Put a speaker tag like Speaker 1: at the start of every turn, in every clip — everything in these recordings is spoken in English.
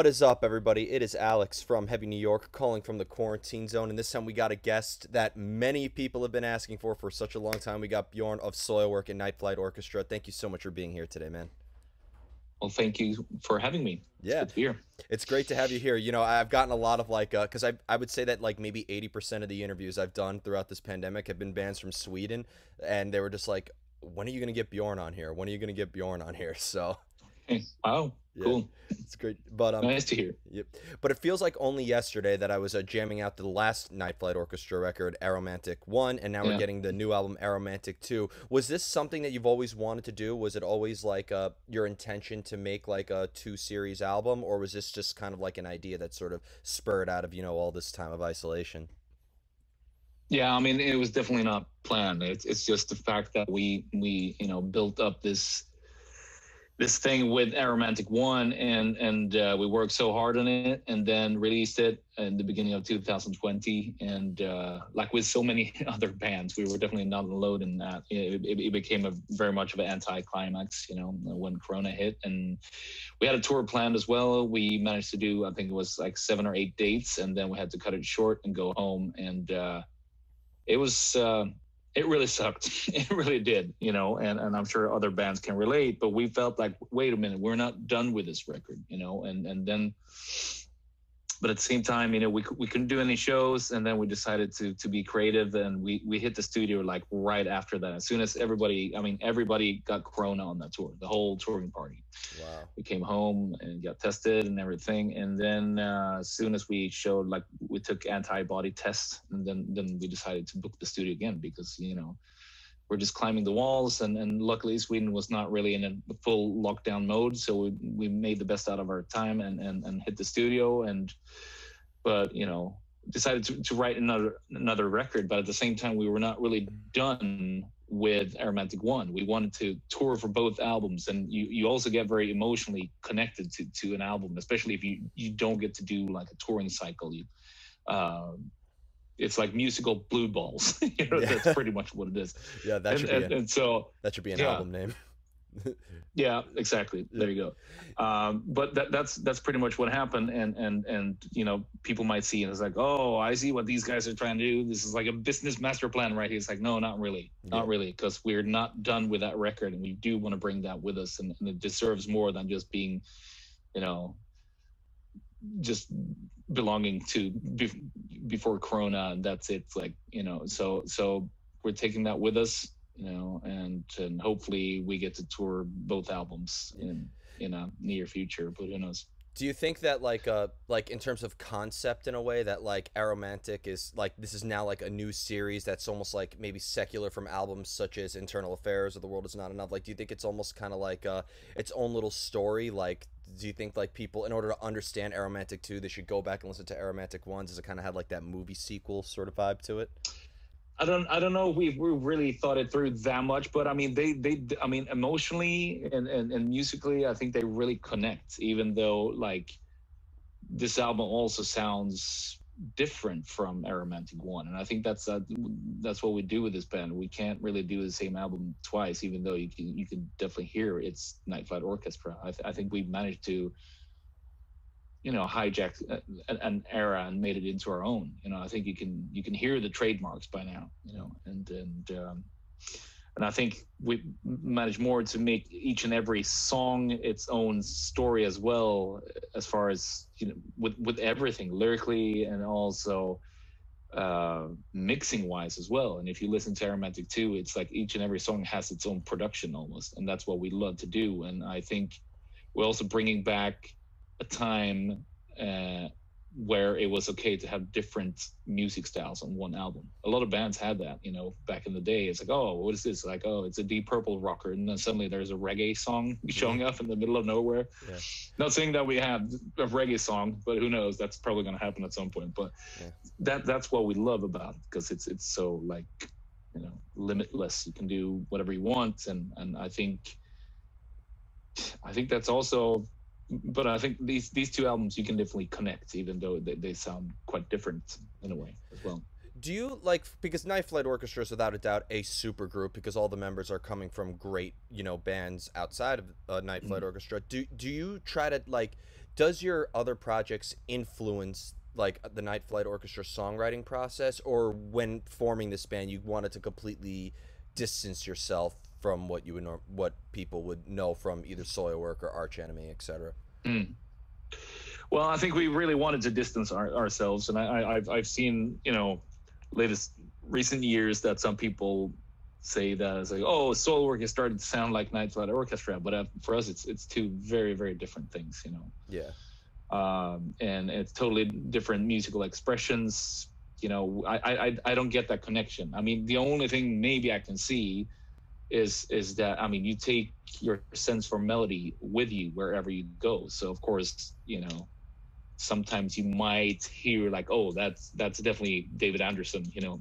Speaker 1: What is up, everybody? It is Alex from Heavy New York calling from the quarantine zone, and this time we got a guest that many people have been asking for such a long time. We got Bjorn of Soilwork and Night Flight Orchestra. Thank you so much for being here today, man.
Speaker 2: Well, thank you for having me. It's
Speaker 1: Yeah,
Speaker 2: good to be here.
Speaker 1: it's great to have you here. I've gotten a lot of because I would say that like maybe 80% of the interviews I've done throughout this pandemic have been bands from Sweden, and they were just like, when are you gonna get Bjorn on here? When are you gonna get Bjorn on here? So
Speaker 2: Hey, wow,
Speaker 1: yeah,
Speaker 2: cool.
Speaker 1: it's great. But
Speaker 2: Nice to hear.
Speaker 1: yep. But it feels like only yesterday that I was jamming out the last Night Flight Orchestra record, Aromantic 1, and now we're
Speaker 2: Yeah.
Speaker 1: getting the new album, Aromantic 2. Was this something that you've always wanted to do? Was it always like your intention to make like a two-series album, or was this just kind of like an idea that sort of spurred out of, all this time of isolation?
Speaker 2: Yeah, I mean, it was definitely not planned. It's just the fact that we built up this thing with Aromantic One, and we worked so hard on it, and then released it in the beginning of 2020. And like with so many other bands, we were definitely not alone in that. It became a very much of an anticlimax, when Corona hit, and we had a tour planned as well. We managed to do, I think it was like 7 or 8 dates, and then we had to cut it short and go home. And it was it really sucked. It really did, and I'm sure other bands can relate, but we felt like, wait a minute, we're not done with this record, and then, but at the same time, we couldn't do any shows, and then we decided to be creative, and we hit the studio like right after that. As soon as everybody got Corona on that tour, the whole touring party.
Speaker 1: Wow.
Speaker 2: We came home and got tested and everything, and then as soon as we showed, like, we took antibody tests, and then we decided to book the studio again, because we're just climbing the walls, and luckily Sweden was not really in a full lockdown mode, so we made the best out of our time, and hit the studio, but decided to write another record. But at the same time, we were not really done with Aromantic One. We wanted to tour for both albums, and you also get very emotionally connected to an album, especially if you don't get to do like a touring cycle. Uh, it's like musical blue balls. That's
Speaker 1: Yeah.
Speaker 2: pretty much what it is.
Speaker 1: Yeah, that
Speaker 2: And
Speaker 1: should be
Speaker 2: and, and so
Speaker 1: that should be an
Speaker 2: yeah,
Speaker 1: album name.
Speaker 2: yeah, exactly.
Speaker 1: Yeah.
Speaker 2: There you go. But that's pretty much what happened. And people might see, and it's like, oh, I see what these guys are trying to do. This is like a business master plan, right? It's like, no, not really,
Speaker 1: Yeah.
Speaker 2: not really, because we're not done with that record, and we do want to bring that with us, and it deserves more than just being, you know, just belonging to before Corona, and that's it. Like, so we're taking that with us, and hopefully we get to tour both albums in a near future, but who knows.
Speaker 1: Do you think that like in terms of concept, in a way, that like Aromantic is like, this is now like a new series that's almost like maybe secular from albums such as Internal Affairs or The World Is Not Enough? Like, do you think it's almost kind of like its own little story? Like, do you think like people, in order to understand Aromantic 2, they should go back and listen to Aromantic 1? Does it kind of have like that movie sequel sort of vibe to it?
Speaker 2: I don't know if we really thought it through that much, but I mean, I mean, emotionally and musically, I think they really connect, even though, like, this album also sounds different from Aromantic One. And I think that's what we do with this band. We can't really do the same album twice, even though you can definitely hear it's Night Flight Orchestra. I think we managed to, hijack an era and made it into our own. I think you can hear the trademarks by now. And I think we managed more to make each and every song its own story as well, as far as, with everything lyrically, and also mixing wise as well. And if you listen to Aromantic 2, it's like each and every song has its own production almost, and that's what we love to do. And I think we're also bringing back a time where it was okay to have different music styles on one album. A lot of bands had that, back in the day. It's like, oh, what is this? Like, oh, it's a Deep Purple rocker, and then suddenly there's a reggae song showing up in the middle of nowhere.
Speaker 1: Yeah.
Speaker 2: Not saying that we have a reggae song, but who knows? That's probably going to happen at some point. But
Speaker 1: Yeah.
Speaker 2: that's what we love about it, because it's so, like, limitless. You can do whatever you want, and I think that's also. But I think these two albums, you can definitely connect, even though they sound quite different in a way as well.
Speaker 1: Do you like, because Night Flight Orchestra is without a doubt a super group, because all the members are coming from great, bands outside of Night Flight
Speaker 2: Mhm.
Speaker 1: Orchestra. Do you try to like, Does your other projects influence like the Night Flight Orchestra songwriting process, or when forming this band, you wanted to completely distance yourself from what you would what people would know from either Soilwork or Arch Enemy, etc.?
Speaker 2: Mm. Well, I think we really wanted to distance ourselves, and I've seen, you know, latest recent years that some people say that it's like, oh, Soilwork is starting to sound like Night Flight Orchestra, but for us, it's two very, very different things, you know.
Speaker 1: Yeah.
Speaker 2: And it's totally different musical expressions. You know, I don't get that connection. I mean, the only thing maybe I can see is that, I mean, you take your sense for melody with you wherever you go. So of course, you know, sometimes you might hear like, oh, that's definitely David Anderson, you know,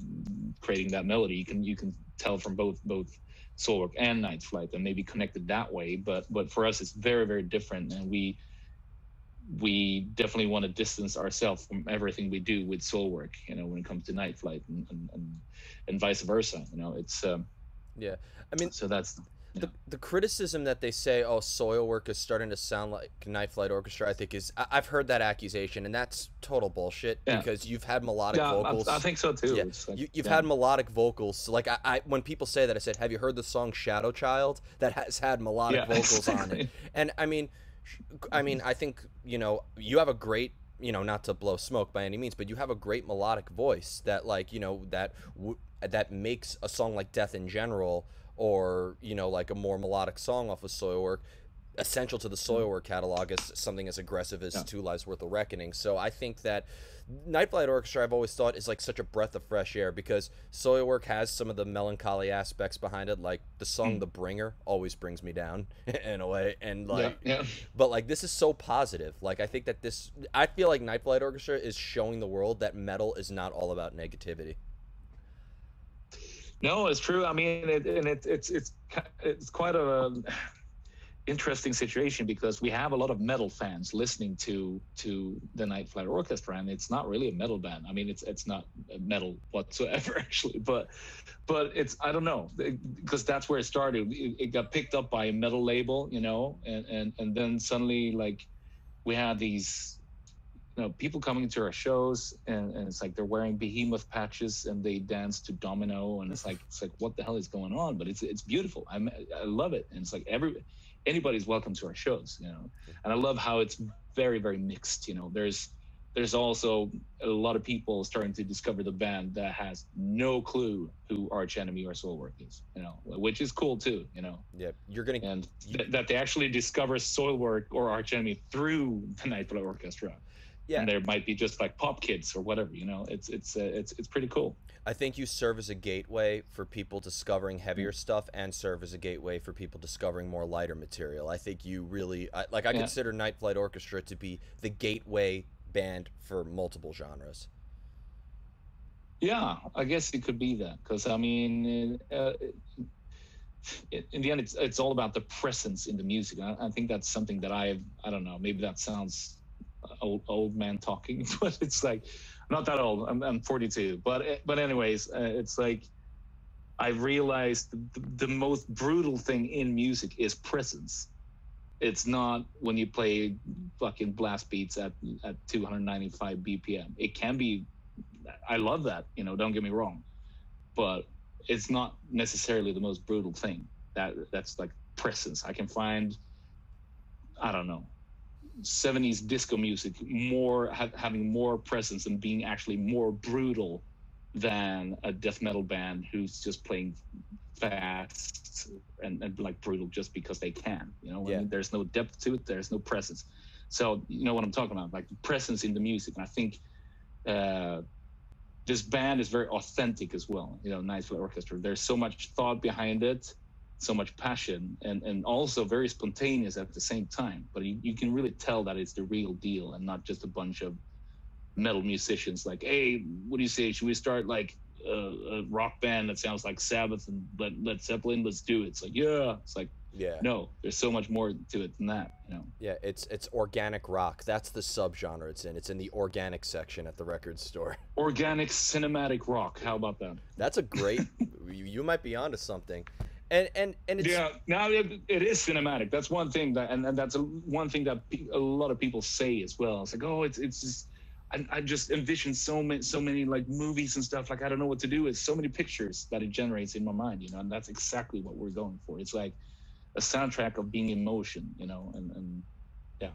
Speaker 2: creating that melody. You can tell from both Soilwork and Night Flight, and maybe connect it that way. But for us, it's very, very different, and we definitely want to distance ourselves from everything we do with Soilwork, you know, when it comes to Night Flight, and vice versa. You know, it's
Speaker 1: yeah. I mean,
Speaker 2: so that's
Speaker 1: the criticism that they say, oh, Soilwork is starting to sound like Night Flight Orchestra, I think I've heard that accusation, and that's total bullshit, because you've had melodic vocals.
Speaker 2: I think so too.
Speaker 1: Yeah. Like, you've had melodic vocals. So like I when people say that, I said, have you heard the song Shadow Child? That has had melodic vocals on it. And I mean, I think, you know, you have a great, you know, not to blow smoke by any means, but you have a great melodic voice that, like, you know, that makes a song like Death in General, or, you know, like a more melodic song off of Soilwork, essential to the Soilwork catalog as something as aggressive as Two Lives Worth of Reckoning. So I think that Night Flight Orchestra, I've always thought, is like such a breath of fresh air, because Soilwork has some of the melancholy aspects behind it, like the song The Bringer always brings me down in a way, and like but like this is so positive. Like I think that I feel like Night Flight Orchestra is showing the world that metal is not all about negativity.
Speaker 2: No, it's true. I mean, it's quite a interesting situation, because we have a lot of metal fans listening to the Night Flight Orchestra, and it's not really a metal band. I mean, it's not metal whatsoever, actually. But it's, I don't know, because that's where it started. It got picked up by a metal label, you know, and then suddenly, like, we had these, you know, people coming to our shows, and it's like they're wearing Behemoth patches and they dance to Domino, and it's like what the hell is going on? But it's beautiful. I love it, and it's like anybody's welcome to our shows, you know. And I love how it's very, very mixed. You know, there's also a lot of people starting to discover the band that has no clue who Arch Enemy or Soilwork is, you know, which is cool too, you know.
Speaker 1: Yeah, you're gonna
Speaker 2: that they actually discover Soilwork or Arch Enemy through the Night Flight Orchestra. Yeah. And there might be just like pop kids or whatever, you know. It's pretty cool.
Speaker 1: I think you serve as a gateway for people discovering heavier stuff, and serve as a gateway for people discovering more lighter material. I think you really I consider Night Flight Orchestra to be the gateway band for multiple genres.
Speaker 2: Yeah, I guess it could be that, because I mean, in the end, it's all about the presence in the music. I think that's something that I don't know. Maybe that sounds old man talking, but it's like, I'm not that old. I'm 42, but anyways, it's like I realized the most brutal thing in music is presence. It's not when you play fucking blast beats at 295 BPM. It can be, I love that, you know, don't get me wrong, but it's not necessarily the most brutal thing. That's like presence. I can find, I don't know, 70s disco music having more presence and being actually more brutal than a death metal band who's just playing fast and like brutal just because they can, you know. I mean, there's no depth to it, there's no presence. So you know what I'm talking about, like presence in the music. And I think this band is very authentic as well, you know. Night Flight Orchestra, there's so much thought behind it, so much passion, and also very spontaneous at the same time. But you can really tell that it's the real deal, and not just a bunch of metal musicians like, hey, what do you say, should we start like a rock band that sounds like Sabbath and Led Zeppelin, let's do it. It's like, yeah, it's like, no, there's so much more to it than that, you know.
Speaker 1: Yeah, it's organic rock. That's the subgenre it's in the organic section at the record store.
Speaker 2: Organic cinematic rock, how about that?
Speaker 1: That's a great you might be onto something. And it's
Speaker 2: Yeah, now it is cinematic. That's one thing that, and that's one thing that a lot of people say as well. It's like, oh, it's just, I just envision so many like movies and stuff. Like I don't know what to do. It's so many pictures that it generates in my mind, you know, and that's exactly what we're going for. It's like a soundtrack of being in motion, you know, and yeah.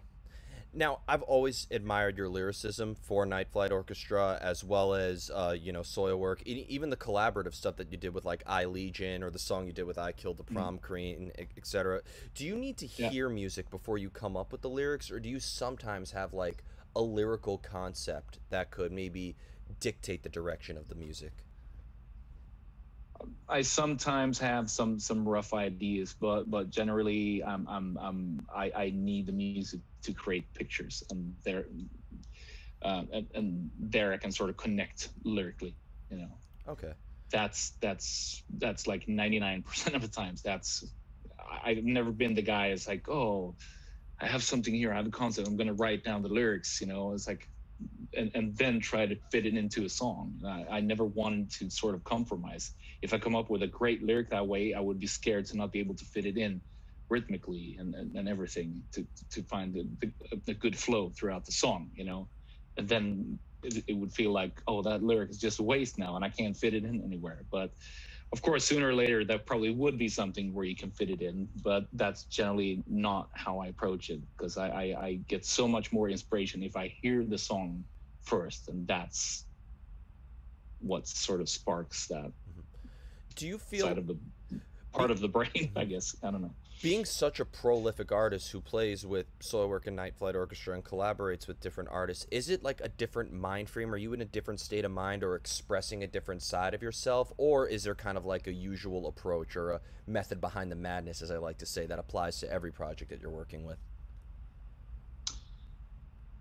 Speaker 1: Now, I've always admired your lyricism for Night Flight Orchestra, as well as Soilwork, even the collaborative stuff that you did with like I Legion, or the song you did with I Killed the Prom Queen, etc. Do you need to
Speaker 2: Yeah.
Speaker 1: hear music before you come up with the lyrics, or do you sometimes have like a lyrical concept that could maybe dictate the direction of the music?
Speaker 2: I sometimes have some rough ideas, but generally, I need the music to create pictures, and and there I can sort of connect lyrically, you know.
Speaker 1: Okay.
Speaker 2: That's like 99% of the times. I've never been the guy that's like, oh, I have something here, I have a concept, I'm gonna write down the lyrics, you know. It's like, and then try to fit it into a song. I never wanted to sort of compromise. If I come up with a great lyric that way, I would be scared to not be able to fit it in rhythmically and everything to find the good flow throughout the song, you know. And then it would feel like, oh, that lyric is just a waste now and I can't fit it in anywhere. But of course, sooner or later, that probably would be something where you can fit it in, but that's generally not how I approach it, because I get so much more inspiration if I hear the song first, and that's what sort of sparks that
Speaker 1: Do you feel
Speaker 2: side of the part of the brain, I guess. I don't know.
Speaker 1: being such a prolific artist who plays with Soilwork and Night Flight Orchestra and collaborates with different artists, is it like a different mind frame? Are you in a different state of mind or expressing a different side of yourself? Or is there kind of like a usual approach or a method behind the madness, as I like to say, that applies to every project that you're working with?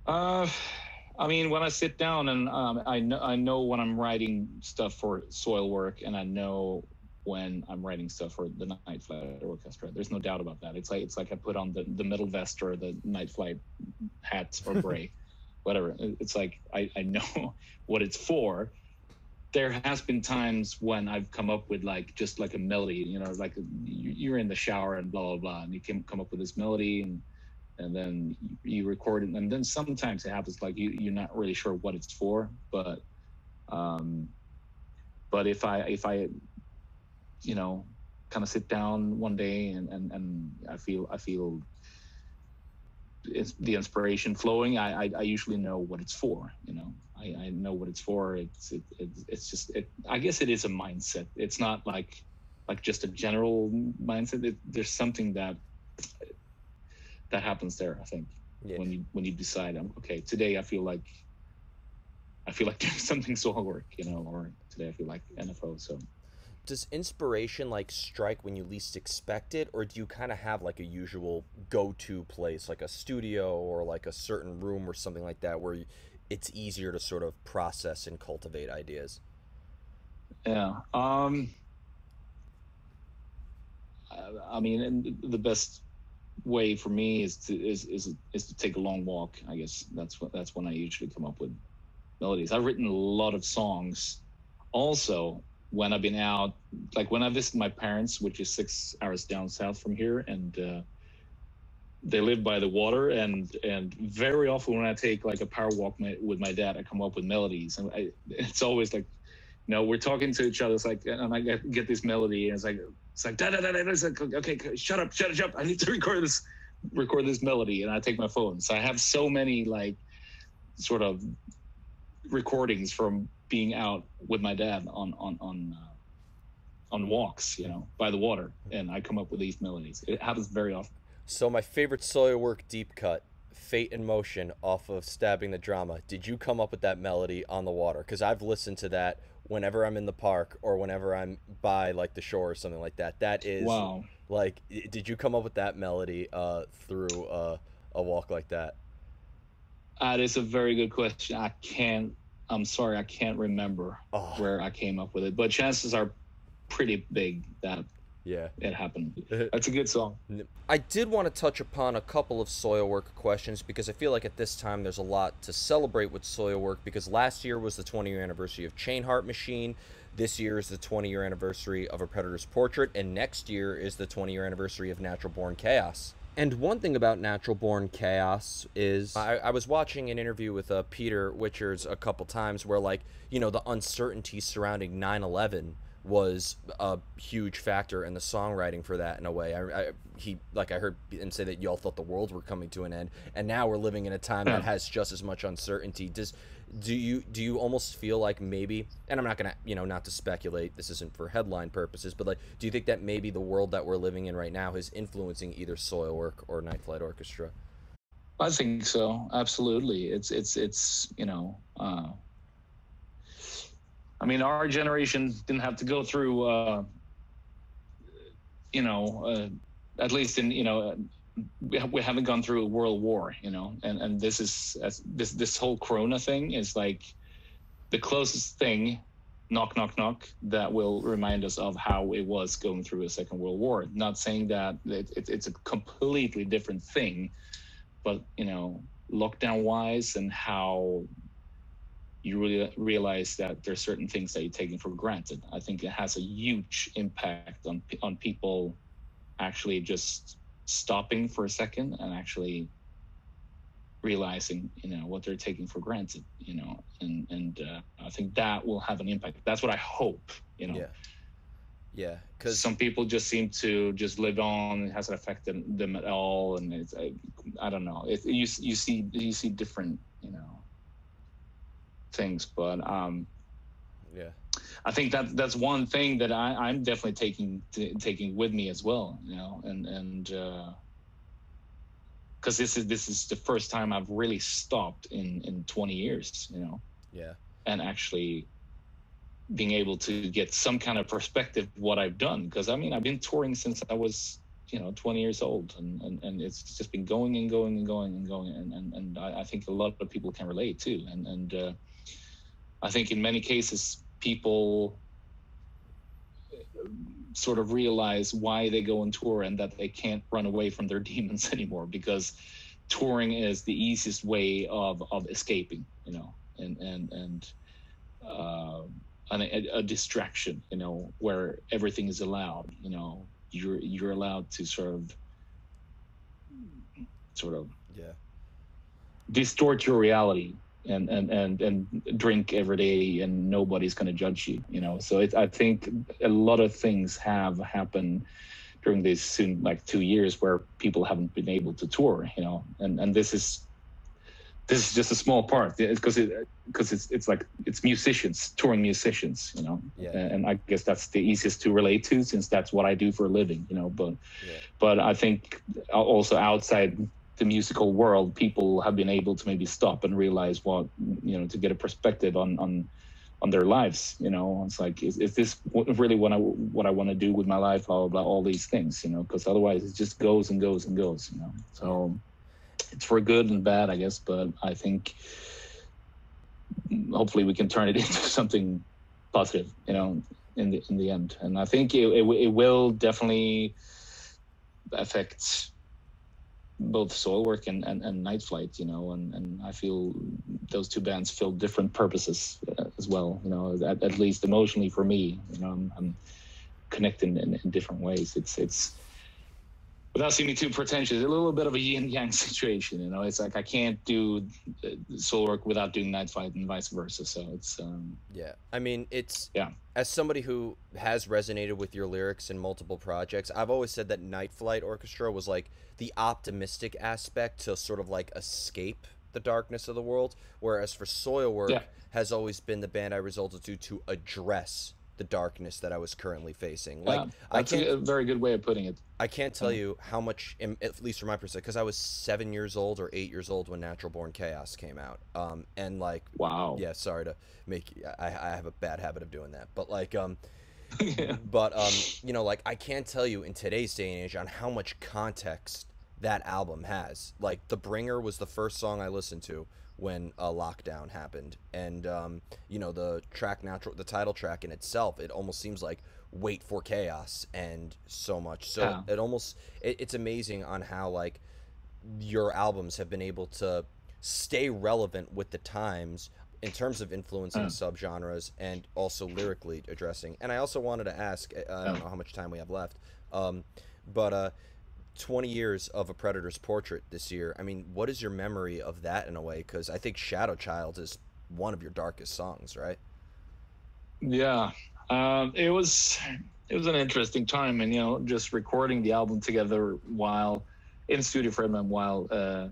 Speaker 2: Uh, I mean, when I sit down and I know when I'm writing stuff for Soilwork, and I know when I'm writing stuff for the Night Flight Orchestra. There's no doubt about that. It's like I put on the metal vest or the Night Flight hat or beret, whatever. It's like I know what it's for. There has been times when I've come up with like just like a melody, you know, like you're in the shower and blah blah blah, and you can come up with this melody, and then you record it, and then sometimes it happens like you're not really sure what it's for, but if I you know, kind of sit down one day and I feel it's the inspiration flowing, I usually know what it's for, you know. I know what it's for. It's just I guess it is a mindset. It's not like just a general mindset. There's something that happens there, I think. Yeah. When you decide, okay, today I feel like doing something solo work, you know, or today I feel like NFO. So
Speaker 1: does inspiration like strike when you least expect it, or do you kind of have like a usual go-to place, like a studio or like a certain room or something like that, where it's easier to sort of process and cultivate ideas?
Speaker 2: Yeah. I mean, and the best way for me is to take a long walk. I guess that's when I usually come up with melodies. I've written a lot of songs also when I've been out, like when I visit my parents, which is 6 hours down south from here, and they live by the water, and very often when I take like a power walk with my dad, I come up with melodies, and it's always like, you know, we're talking to each other, it's like, and I get this melody, and it's like da da da da. It's like, okay, shut up, I need to record this melody, and I take my phone. So I have so many like sort of recordings from being out with my dad on walks, you know, by the water, and I come up with these melodies. It happens very often.
Speaker 1: So my favorite Soilwork deep cut, Fate in Motion, off of Stabbing the Drama. Did you come up with that melody on the water? Because I've listened to that whenever I'm in the park or whenever I'm by like the shore or something like that. That is,
Speaker 2: wow.
Speaker 1: Like, did you come up with that melody through a walk like that?
Speaker 2: That is a very good question. I'm sorry, I can't remember where I came up with it, but chances are pretty big that it happened. That's a good song.
Speaker 1: I did want to touch upon a couple of Soilwork questions, because I feel like at this time there's a lot to celebrate with Soilwork, because last year was the 20-year anniversary of Chain Heart Machine. This year is the 20-year anniversary of A Predator's Portrait, and next year is the 20-year anniversary of Natural Born Chaos. And one thing about Natural Born Chaos is I was watching an interview with Peter Witchers a couple times where, like, you know, the uncertainty surrounding 9/11 was a huge factor in the songwriting for that in a way. I heard him say that y'all thought the world were coming to an end, and now we're living in a time that has just as much uncertainty. Do you almost feel like maybe, and I'm not gonna, you know, not to speculate, this isn't for headline purposes, but like, do you think that maybe the world that we're living in right now is influencing either Soilwork or Night Flight Orchestra?
Speaker 2: I think so. Absolutely. It's you know, I mean, our generation didn't have to go through, you know, at least in, you know, we haven't gone through a world war, you know, and this is this whole Corona thing is like the closest thing, knock knock knock, that will remind us of how it was going through a second world war. Not saying that it's a completely different thing, but you know, lockdown wise and how you really realize that there's certain things that you're taking for granted. I think it has a huge impact on people actually just stopping for a second and actually realizing, you know, what they're taking for granted, you know, and I think that will have an impact. That's what I hope, you know.
Speaker 1: Yeah, because
Speaker 2: some people just seem to just live on. It hasn't affected them at all, and it's I don't know. You see different, you know, things, but
Speaker 1: yeah,
Speaker 2: I think that's one thing that I'm definitely taking with me as well, you know, and because this is the first time I've really stopped in 20 years, you know.
Speaker 1: Yeah.
Speaker 2: And actually being able to get some kind of perspective of what I've done, because I mean, I've been touring since I was, you know, 20 years old, and it's just been going and going and going and going, and I think a lot of people can relate too, and I think in many cases people sort of realize why they go on tour and that they can't run away from their demons anymore, because touring is the easiest way of escaping, you know, and a distraction, you know, where everything is allowed, you know, you're allowed to sort of
Speaker 1: yeah,
Speaker 2: distort your reality and drink every day, and nobody's going to judge you, you know. So I think a lot of things have happened during this soon like 2 years where people haven't been able to tour, you know, and this is just a small part, because it's like it's musicians, touring musicians, you know.
Speaker 1: Yeah.
Speaker 2: And I guess that's the easiest to relate to, since that's what I do for a living, you know. But I think also outside the musical world, people have been able to maybe stop and realize what, you know, to get a perspective on their lives, you know. It's like, is this really what I want to do with my life? Blah, blah, blah, all these things, you know, because otherwise it just goes and goes and goes, you know. So it's for good and bad, I guess, but I think hopefully we can turn it into something positive, you know, in the end. And I think it will definitely affect both Soilwork and Night Flight, you know, and I feel those two bands fill different purposes as well, you know, at least emotionally for me, you know. I'm connecting in different ways. It's without seeming too pretentious, a little bit of a yin yang situation, you know. It's like I can't do Soilwork without doing Night Flight and vice versa. So it's
Speaker 1: yeah. I mean, it's,
Speaker 2: yeah.
Speaker 1: As somebody who has resonated with your lyrics in multiple projects, I've always said that Night Flight Orchestra was like the optimistic aspect to sort of like escape the darkness of the world, whereas for Soilwork has always been the band I resulted to address the darkness that I was currently facing. Like,
Speaker 2: that's a very good way of putting it.
Speaker 1: I can't tell you how much, at least from my perspective, because I was 7 years old or 8 years old when Natural Born Chaos came out. And like,
Speaker 2: wow.
Speaker 1: Yeah, sorry to make, I have a bad habit of doing that. But like,
Speaker 2: Yeah.
Speaker 1: but you know, like, I can't tell you in today's day and age on how much context that album has. Like, The Bringer was the first song I listened to when a lockdown happened, and you know, the title track in itself, it almost seems like Wait for Chaos, and so much so it's amazing on how like your albums have been able to stay relevant with the times in terms of influencing subgenres and also lyrically addressing. And I also wanted to ask, I don't know how much time we have left, but 20 years of A Predator's Portrait this year. I mean, what is your memory of that in a way? Because I think Shadow Child is one of your darkest songs, right?
Speaker 2: Yeah, it was an interesting time, and just recording the album together while in studio for Edmund, while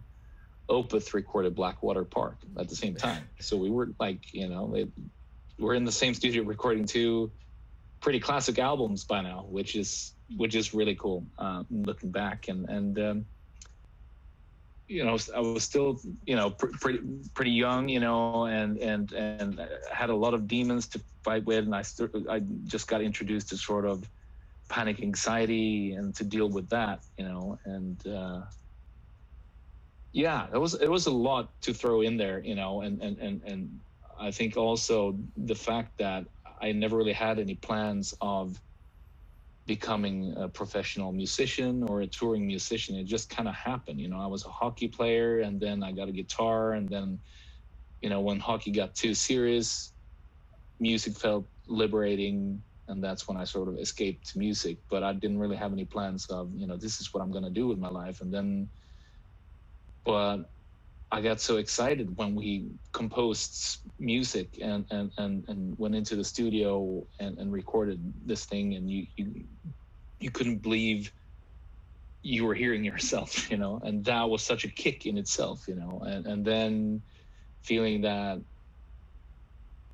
Speaker 2: Opeth recorded Blackwater Park at the same time. So we were like, we're in the same studio recording two pretty classic albums by now, which is really cool. Looking back, and I was still, pretty young, and had a lot of demons to fight with, and I just got introduced to sort of panic anxiety and to deal with that, and yeah, it was a lot to throw in there, and I think also the fact that I never really had any plans of becoming a professional musician or a touring musician. It just kind of happened. I was a hockey player, and then I got a guitar, and then, when hockey got too serious, music felt liberating, and that's when I sort of escaped to music. But I didn't really have any plans of, this is what I'm going to do with my life. And then, but I got so excited when we composed music and went into the studio and recorded this thing, and you couldn't believe you were hearing yourself, and that was such a kick in itself, and then feeling that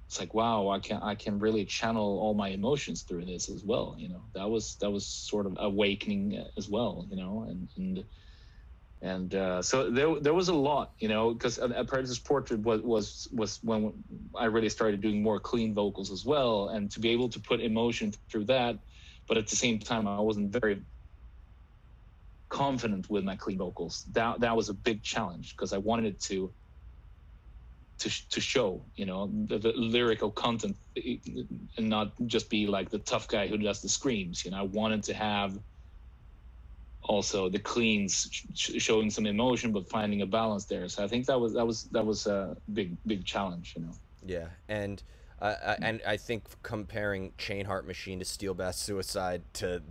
Speaker 2: it's like, wow, I can really channel all my emotions through this as well, that was sort of awakening as well, and so there was a lot, because A Predator's Portrait was when I really started doing more clean vocals as well, and to be able to put emotion through that, but at the same time I wasn't very confident with my clean vocals. That was a big challenge, because I wanted it to show, the lyrical content, and not just be like the tough guy who does the screams. I wanted to have also the cleans showing some emotion, but finding a balance there. So I think that was a big challenge,
Speaker 1: Yeah, and I think comparing Chain Heart Machine to Steel Bath Suicide to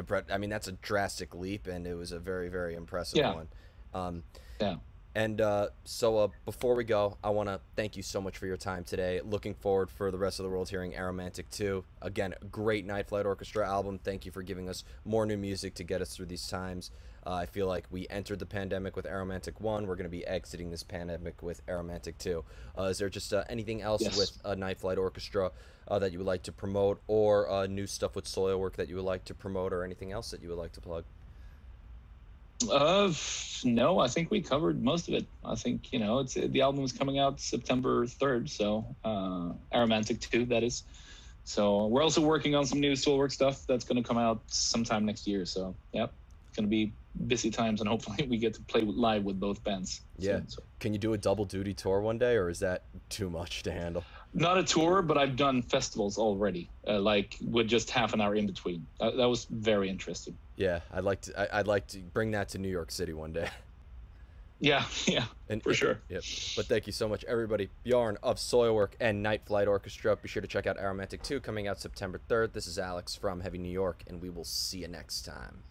Speaker 1: Brett, I mean, that's a drastic leap, and it was a very, very impressive one.
Speaker 2: Yeah.
Speaker 1: And so before we go, I want to thank you so much for your time today. Looking forward for the rest of the world hearing Aromantic 2. Again, great Night Flight Orchestra album. Thank you for giving us more new music to get us through these times. I feel like we entered the pandemic with Aromantic 1. We're going to be exiting this pandemic with Aromantic 2. Is there just anything else with Night Flight Orchestra that you would like to promote, or new stuff with Soilwork that you would like to promote, or anything else that you would like to plug?
Speaker 2: No, I think we covered most of it. I think, the album is coming out September 3rd, so Aromantic 2, that is. So we're also working on some new Soilwork stuff that's going to come out sometime next year. So, yep, it's going to be busy times, and hopefully we get to play live with both bands.
Speaker 1: Yeah.
Speaker 2: soon, so.
Speaker 1: Can you do a double duty tour one day, or is that too much to handle?
Speaker 2: Not a tour, but I've done festivals already, like with just half an hour in between. That was very interesting.
Speaker 1: Yeah, I'd like to bring that to New York City one day.
Speaker 2: Yeah, for sure.
Speaker 1: Yep. But thank you so much, everybody. Bjorn of Soilwork and Night Flight Orchestra. Be sure to check out Aromantic 2, coming out September 3rd. This is Alex from Heavy New York, and we will see you next time.